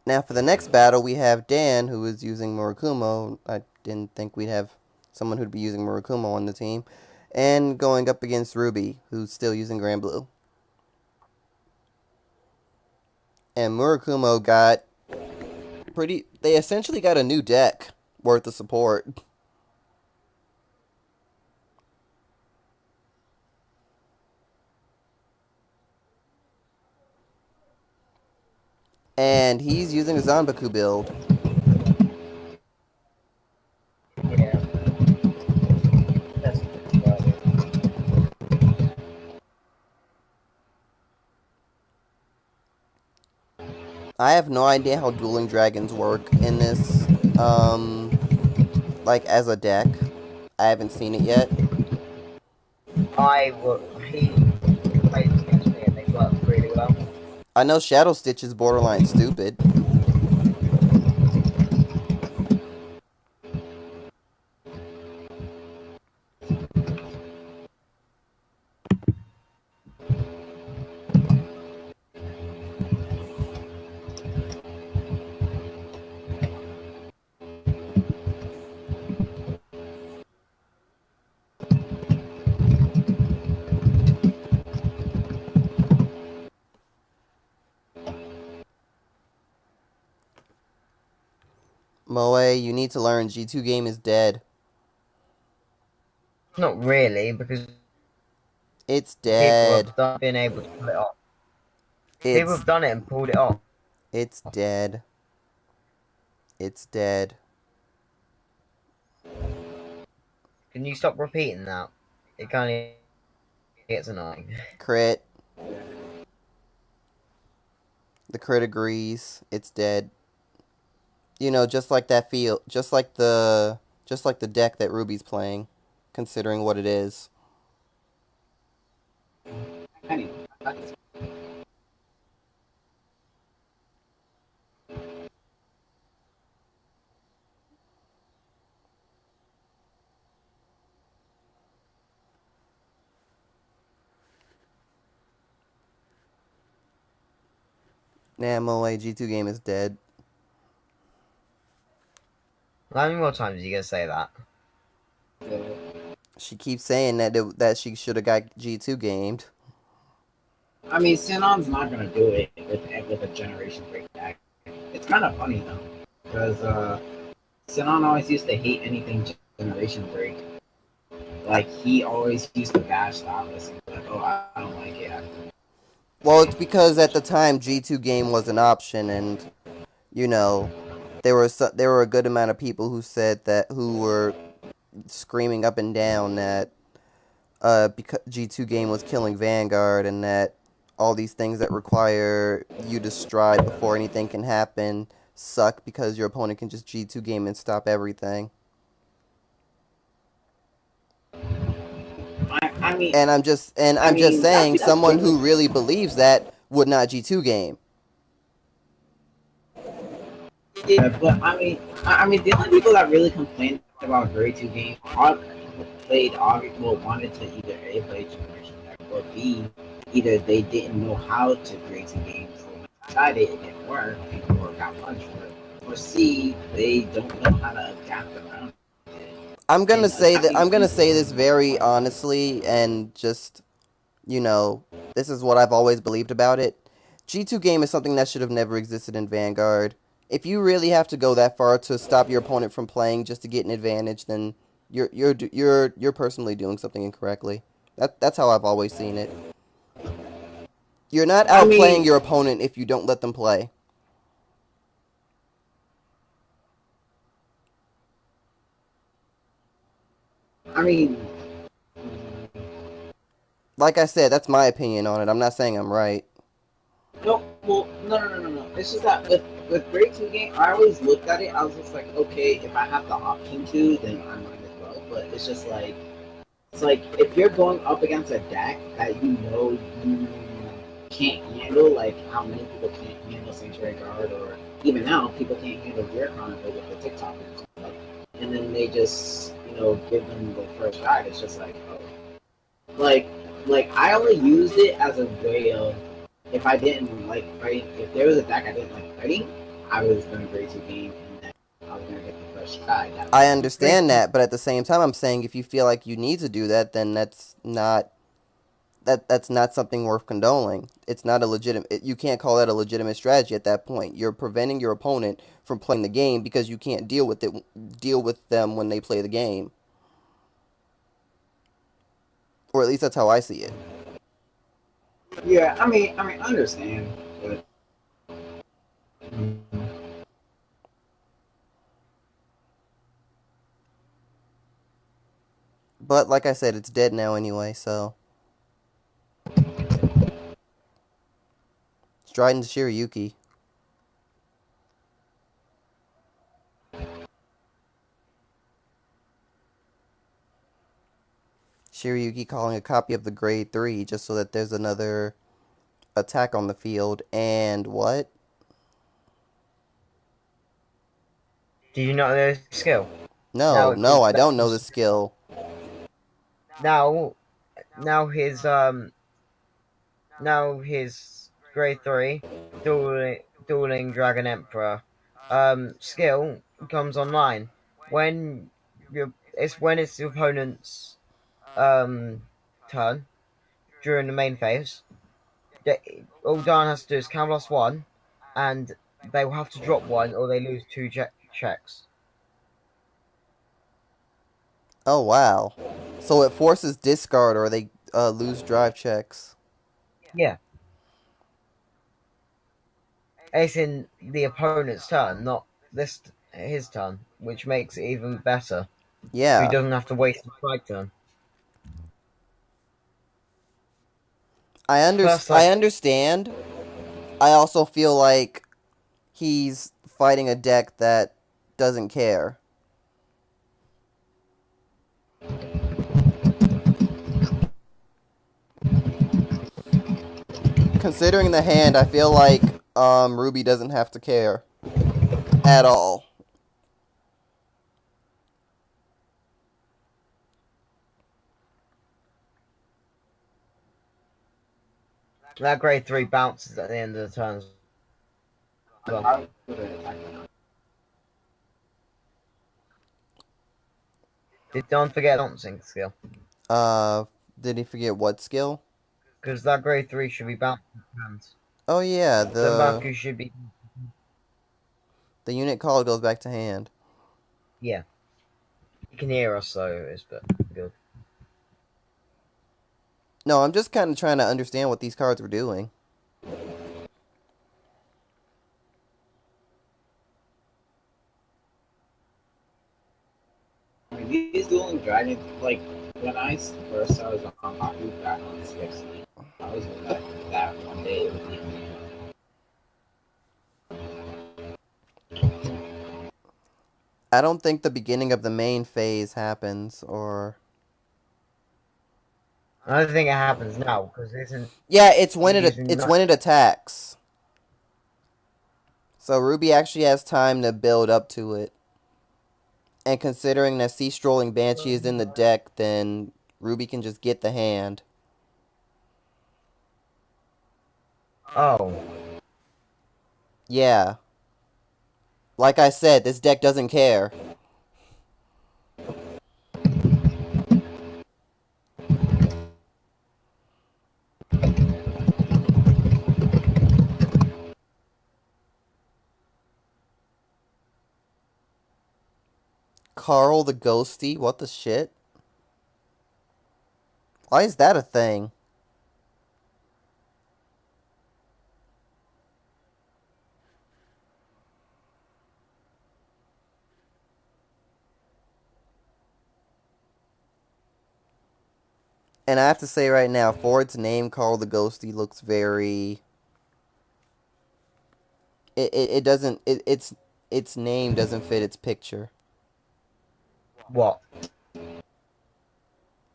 Now for the next battle, we have Dhan, who is using Murakumo. I didn't think we'd have someone who'd be using Murakumo on the team. And going up against Ruby, who's still using Granblue. And Murakumo got they essentially got a new deck worth of support. And he's using a Zanbaku build. Yeah. That's about it. I have no idea how Dueling Dragons work in this, like as a deck. I haven't seen it yet. He played against me and they worked really well. I know Shadow Stitch is borderline stupid. Moe, you need to learn G2 game is dead. Not really, because It's people dead. have been able to pull it off. People It's have done it and pulled it off. it's dead. It's dead. Can you stop repeating that? It kind of gets annoying. Crit. The crit agrees. It's dead. You know, just like that feel, just like the deck that Ruby's playing, considering what it is. Nah, Moe, G2 game is dead. How many more times are you gonna say that? She keeps saying that she should have got G2 gamed. I mean, Sinon's not gonna do it with a generation break deck. It's kind of funny though, because Sinon always used to hate anything generation break. Like he always used to bash Stylus and be like, "Oh, I don't like it." Well, it's because at the time G2 game was an option, and you know, there were a good amount of people who said that who were screaming up and down that because G2 game was killing Vanguard and that all these things that require you to stride before anything can happen suck because your opponent can just G2 game and stop everything. I mean, And I'm just saying someone who really believes that would not G2 game. yeah, but I mean, the only people that really complained about grade two games are played well wanted to either A play generation deck or B either they didn't know how to grade two games so when they tried it didn't work or got punished for it or C they don't know how to adapt around it. I'm gonna say this very honestly and just you know this is what I've always believed about it. G2 game is something that should have never existed in Vanguard. If you really have to go that far to stop your opponent from playing just to get an advantage, then you're personally doing something incorrectly. That's how I've always seen it. You're not outplaying your opponent if you don't let them play. I mean, Like I said, that's my opinion on it. I'm not saying I'm right. no, well, no. It's just that with grade two game, I always looked at it. I was just like, okay, if I have the option to, then I might as well. But it's just like, it's like if you're going up against a deck that you know you can't handle, like how many people can't handle Sanctuary Guard, or even now people can't handle Gear Chronicle with the TikTok and stuff, and then they just give them the first shot. It's just like, oh, like I only used it as a way of if I didn't like fighting, if there was a deck I didn't like fighting, I was going to grade 2 game and then I was going to get the first try. I understand that, but at the same time, I'm saying if you feel like you need to do that, then that's not something worth condoning. It's not a legitimate. You can't call that a legitimate strategy at that point. You're preventing your opponent from playing the game because you can't deal with them when they play the game. Or at least that's how I see it. Yeah, I mean, I understand, but But like I said, it's dead now anyway, so. Striding to Shiryuki. Shiryuki calling a copy of the grade 3 just so that there's another attack on the field. And what? Do you not know the skill? No, I don't know the skill. Now his grade 3 dueling Dragon Emperor skill comes online when it's your opponent's turn during the main phase. All Dhan has to do is count loss 1, and they will have to drop 1 or they lose 2 checks. Oh, wow. So it forces discard or they lose drive checks. Yeah. It's in the opponent's turn, not his turn, which makes it even better. So he Yeah. doesn't have to waste his strike turn. I understand. I also feel like he's fighting a deck that doesn't care. Considering the hand, I feel like Ruby doesn't have to care at all. That grade 3 bounces at the end of the turn. I would attack them. Did Don forget bouncing skill? Did he forget what skill? Because that grade 3 should be bouncing hands. Oh yeah, Senbaku should be. the unit call goes back to hand. Yeah. He can hear us, so it's good. No, I'm just kind of trying to understand what these cards were doing. I mean, these dueling dragons, like when I first started on Haku back on CFC, I was with that one day. It was I don't think the beginning of the main phase happens, or... I don't think it happens now, because it isn't. Yeah, it's when it attacks. So Ruby actually has time to build up to it. And considering that Sea Strolling Banshee is in the deck, then Ruby can just get the hand. Oh. Yeah. Like I said, this deck doesn't care. Carl the Ghosty? What the shit? Why is that a thing? And I have to say right now, for its name, Carl the Ghosty looks very... It doesn't... Its name doesn't fit its picture. What?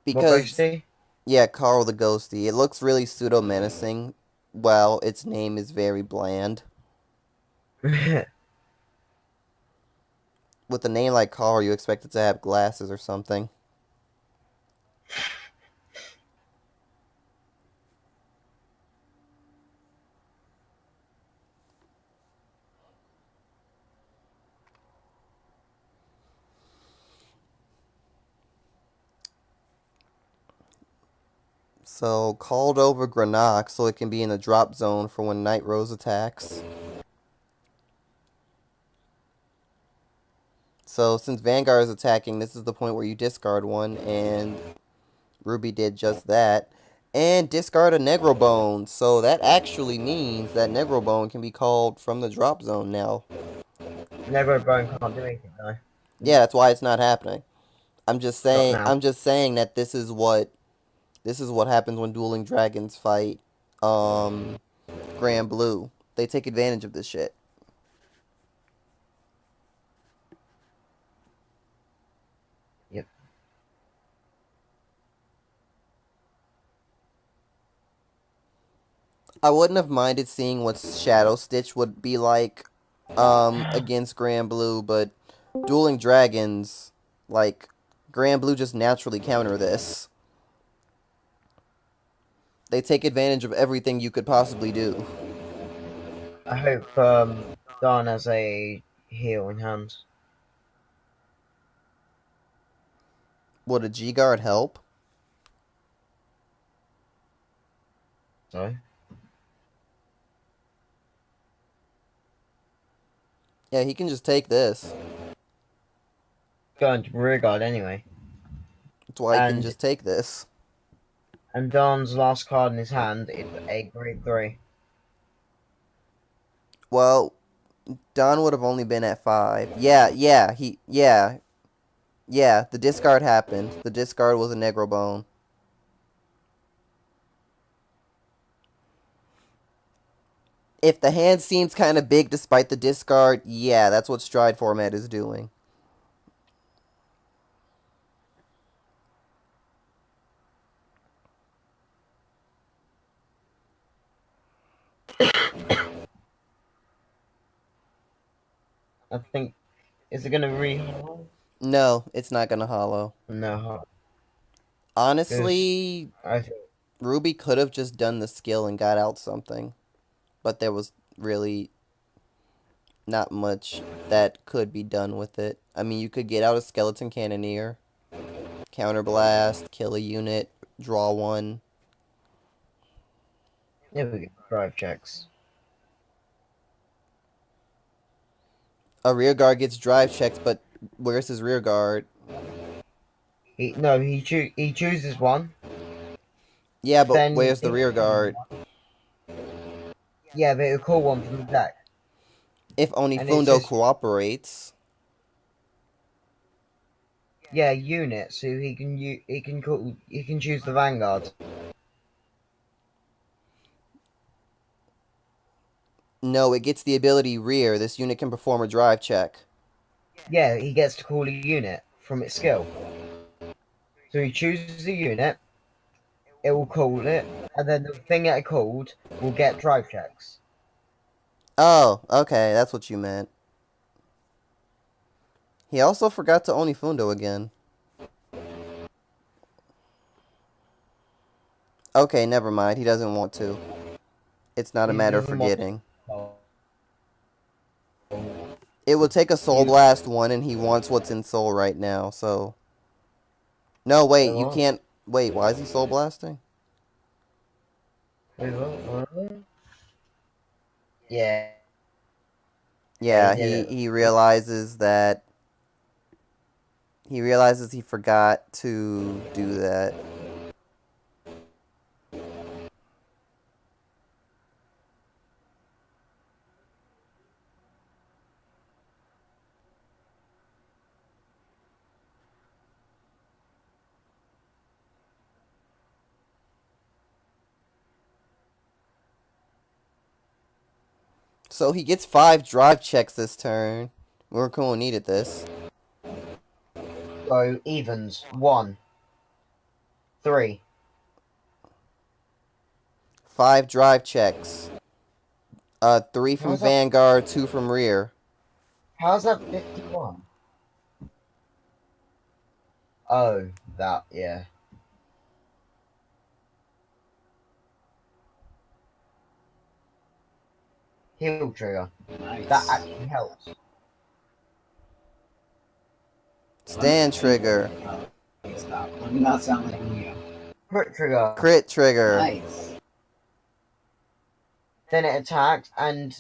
Because... What Yeah, Carl the Ghosty. It looks really pseudo-menacing. Well, its name is very bland. With a name like Carl, you expect it to have glasses or something. So, called over Granock so it can be in the drop zone for when Night Rose attacks. So, since Vanguard is attacking, this is the point where you discard one, and Ruby did just that. And discard a Negro Bone, so that actually means that Negro Bone can be called from the drop zone now. Never Bone can't do anything though. Yeah, that's why it's not happening. I'm just saying Not now. that this is what happens when Dueling Dragons fight Granblue. They take advantage of this shit. Yep. I wouldn't have minded seeing what Shadow Stitch would be like against Granblue, but Dueling Dragons, like, Granblue just naturally counter this. They take advantage of everything you could possibly do. I hope Dhan has a heal in hand. Would a G-Guard help? So Yeah, he can just take this. going to rear guard anyway. That's why he can And- just take this. And Dhan's last card in his hand is a grade 3. Well, Don would have only been at 5. Yeah, the discard happened. The discard was a Negro Bone. If the hand seems kind of big despite the discard, yeah, that's what Stride format is doing. I think. Is it going to re-hollow? No, it's not going to hollow. No. Honestly, I think. Ruby could have just done the skill and got out something. But there was really not much that could be done with it. I mean, you could get out a Skeleton Cannoneer, Counterblast, kill a unit, draw one. Yeah, we get drive checks. A rear guard gets drive checks, but where's his rear guard? He chooses one. Yeah, but Then where's the rear guard? Yeah, but it'll call one from the deck. If only And Fundo it's just- cooperates. Yeah, unit. So he can choose the Vanguard. No, it gets the ability rear. This unit can perform a drive check. Yeah, he gets to call a unit from its skill. So he chooses a unit. It will call it, and then the thing that it called will get drive checks. Oh, okay, that's what you meant. He also forgot to Onifundo again. Okay, never mind. He doesn't want to. It's not a He matter of doesn't want- forgetting. It would take a Soul Blast one, and he wants what's in Soul right now, so... No, wait, you can't... Wait, why is he Soul Blasting? Wait, what? Yeah. Yeah, Yeah. he realizes that... He realizes he forgot to do that. So he gets 5 drive checks this turn. Murakumo needed this. So evens 1, 3. 5 drive checks. 3 from How's that- Vanguard, 2 from rear. How's that 51? Oh, that, yeah. Heal trigger. Nice. That actually helps. Stand trigger. Stop. Let me not sound like Neo. Crit trigger. Crit trigger. Nice. Then it attacks and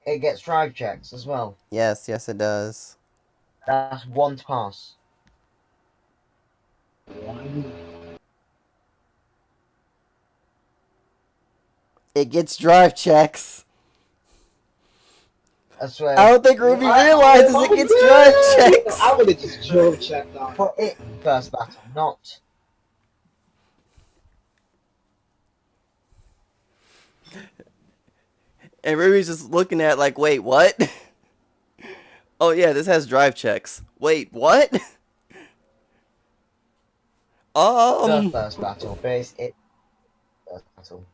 it gets drive checks as well. Yes, yes it does. That's 1 to pass. One. It gets drive checks. I swear. I don't think Ruby realizes it gets drive checks. I would have just drove checked on. For it first battle, not. And Ruby's just looking at like, wait, what? Oh yeah, this has drive checks. Wait, what? The first battle, but it's it. First battle.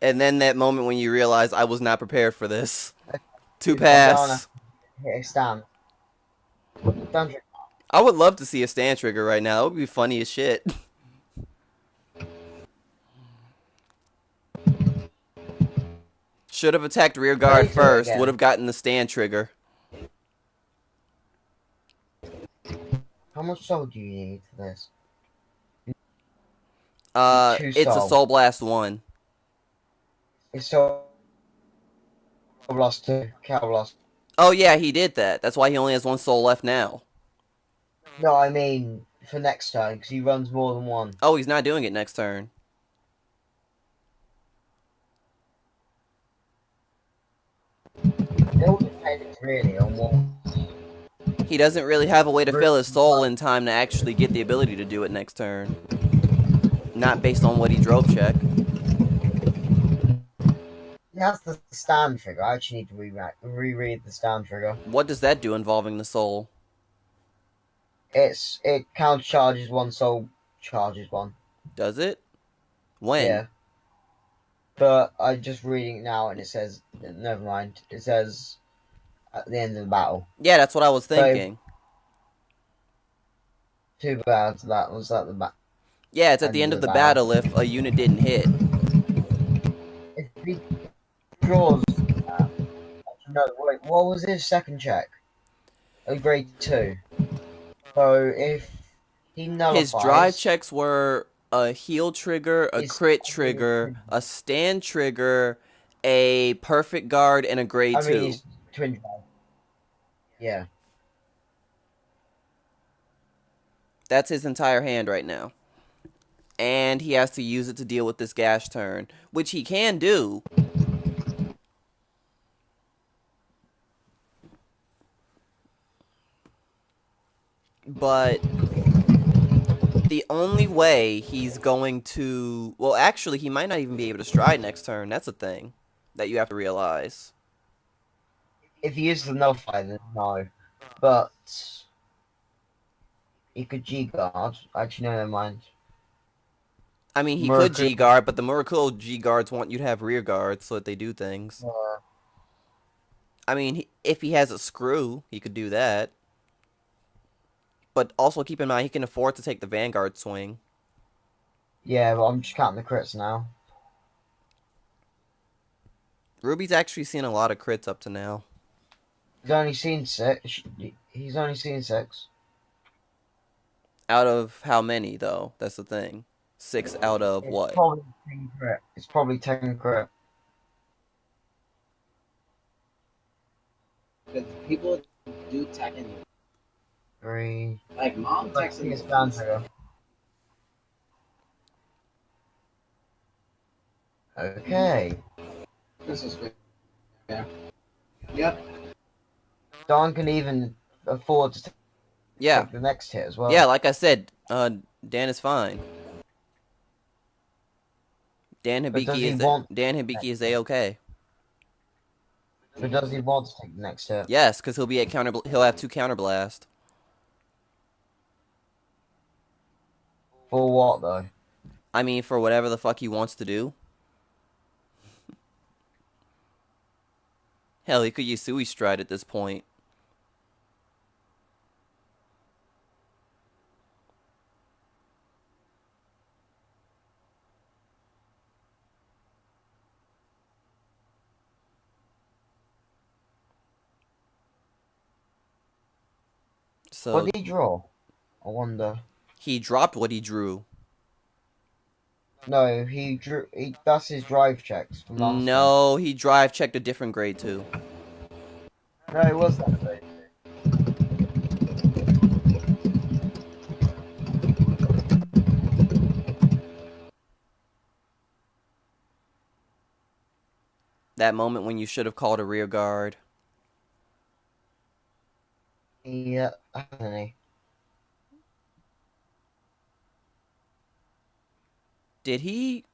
And then that moment when you realize I was not prepared for this. To You pass. hit a stand. Stand trigger. I would love to see a stand trigger right now. That would be funny as shit. Should have attacked rear guard first. Would have gotten the stand trigger. How much soul do you need for this? It's a Soul Blast 1. It's soul lost 2. Cow lost. Oh yeah, he did that. That's why he only has 1 soul left now. No, I mean for next turn because he runs more than 1. Oh, he's not doing it next turn. It all depends really on what. He doesn't really have a way to fill his soul in time to actually get the ability to do it next turn. Not based on what he drove check. That's the stand trigger. I actually need to reread the stand trigger. What does that do involving the soul? It counter charges 1 soul, charges 1. Does it? When? Yeah. But I'm just reading it now and it says, never mind. It says at the end of the battle. Yeah, that's what I was thinking. Too bad that was at the back. Yeah, it's at the end of the battle if a unit didn't hit. If he draws. No, wait, what was his second check? A grade 2. So if he nullifies. His drive checks were a heal trigger, a crit trigger, a stand trigger, a perfect guard, and a grade 2. He's twin drive. Yeah. That's his entire hand right now. And he has to use it to deal with this gash turn, which he can do. But the only way he's going to... Well, actually, he might not even be able to stride next turn. That's a thing that you have to realize. If he uses the nullify, then no. But he could G-guard. Actually, no, never mind. I mean, he could G-guard, but the Murakumo G-guards want you to have rear guards so that they do things. I mean, if he has a screw, he could do that. But also keep in mind, he can afford to take the Vanguard swing. Yeah, but I'm just counting the crits now. Ruby's actually seen a lot of crits up to now. He's only seen 6. He's only seen 6. Out of how many, though? That's the thing. 6 out of what? Probably 10 crit. It's probably 10 crit. Because people do tech anyway. 3. Like mom texting is down trigger. Okay. This is good. Yeah. Yep. Dhan can even afford to take the next hit as well. Yeah, like I said, Dan is fine. Dan Hibiki is A-okay. But does he want to take the next hit? Yes, because he'll be at he'll have 2 counterblast. For what though? I mean, for whatever the fuck he wants to do. Hell, he could use Sui Stride at this point. So What did he draw? I wonder. he dropped what he drew. No, he drew. That's his drive checks from last time. No, he drive checked a different grade too. No, it was that grade. That moment when you should have called a rear guard. Yeah, honey. Did he?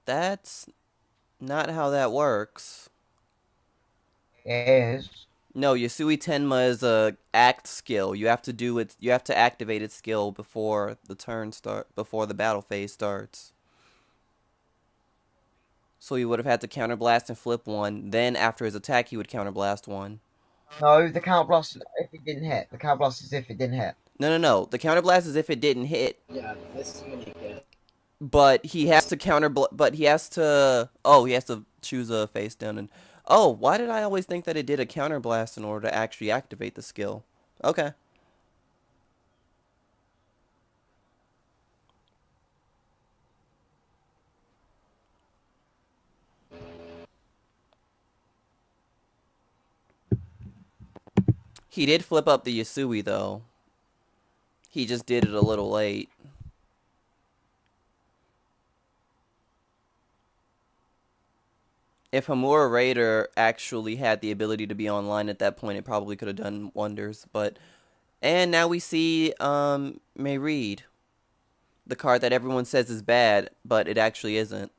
That's not how that works. It is. No, Yasui Tenma is a act skill. You have to do it. You have to activate its skill before before the battle phase starts. So he would have had to counterblast and flip one. Then after his attack, he would counterblast one. No, the counterblast if it didn't hit. The counterblast is if it didn't hit. No. The counterblast is if it didn't hit. Yeah, this is gonna get. But he has to But he has to. Oh, he has to choose a face down and. Oh, why did I always think that it did a counterblast in order to actually activate the skill? Okay. He did flip up the Yasui though. He just did it a little late. If Hamura Raider actually had the ability to be online at that point, it probably could have done wonders. And now we see May Reed, the card that everyone says is bad, but it actually isn't.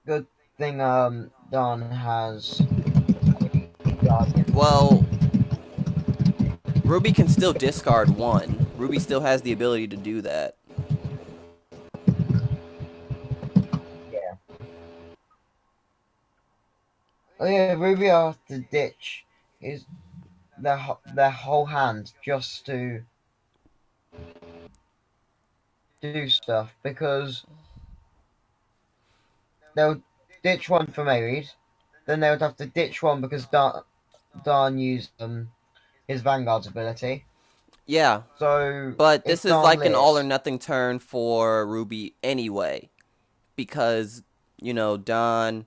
Good thing Dhan has. Well, Ruby can still discard one. Ruby still has the ability to do that. Yeah. Oh yeah, Ruby has to ditch their whole hand just to do stuff because they'll ditch one for Marid, then they would have to ditch one because Dhan used his Vanguard's ability. Yeah. So, but this is like an all or lives, nothing turn for Ruby anyway, because Dhan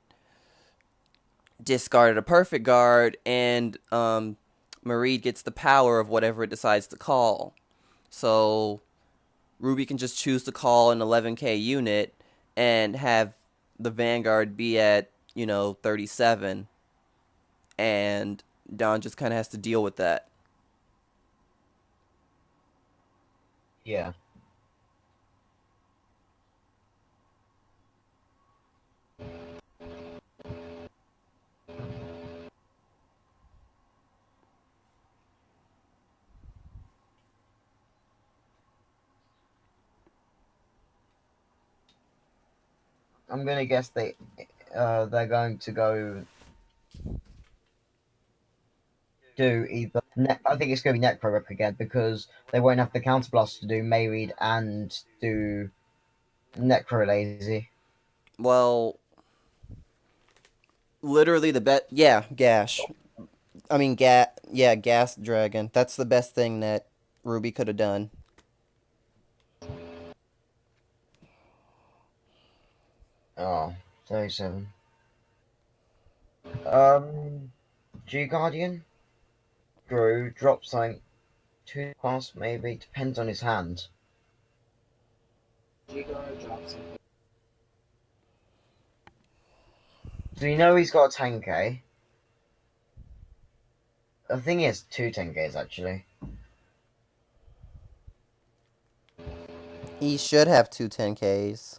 discarded a perfect guard, and Marid gets the power of whatever it decides to call. So Ruby can just choose to call an 11k unit and have the Vanguard be at 37, and Dhan just kind of has to deal with that. Yeah. I'm gonna guess they're going to go do either. I think it's going to be Necro again because they won't have the counterblast to do Mayreed and do Necro Lazy. Well, literally the best. Yeah, Gash. I mean, Gas Dragon. That's the best thing that Ruby could have done. Oh, 37. G Guardian. Drew drops like 2 pass maybe. Depends on his hand. G-Guard drops him. So you know he's got a 10k. I think he has 2 10ks actually. He should have 2 10Ks.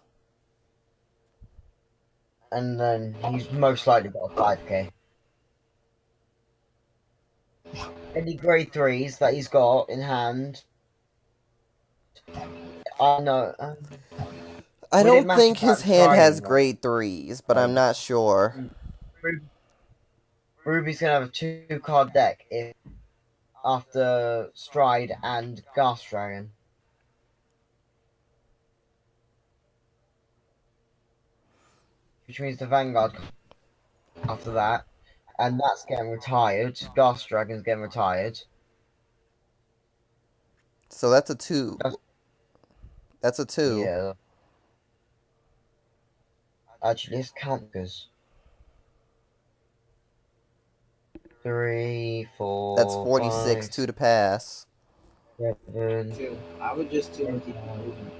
And then he's most likely got a 5k. Any grade 3s that he's got in hand. I know. I Would it don't matter think his about hand has driving, grade 3s, but I'm not sure. Ruby's gonna have a 2-card deck if after Stride and Gas Dragon. Which means the Vanguard after that. And that's getting retired. Gas Dragon's getting retired. So that's a 2. That's a 2. Yeah. Actually, it's counters. 3, 4. That's 46, 5, 2 to pass. 7. Two. I would just do and keep it moving.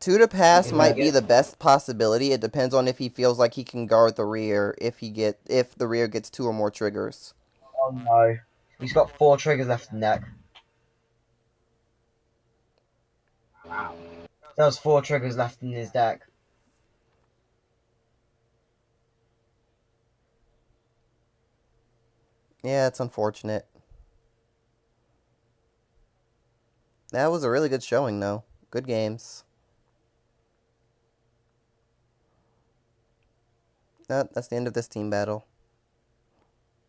2 to pass Yeah, might be the best possibility. It depends on if he feels like he can guard the rear if the rear gets 2 or more triggers. Oh no. He's got 4 triggers left in deck. Wow. There was 4 triggers left in his deck. Yeah, it's unfortunate. That was a really good showing, though. Good games. That's the end of this team battle.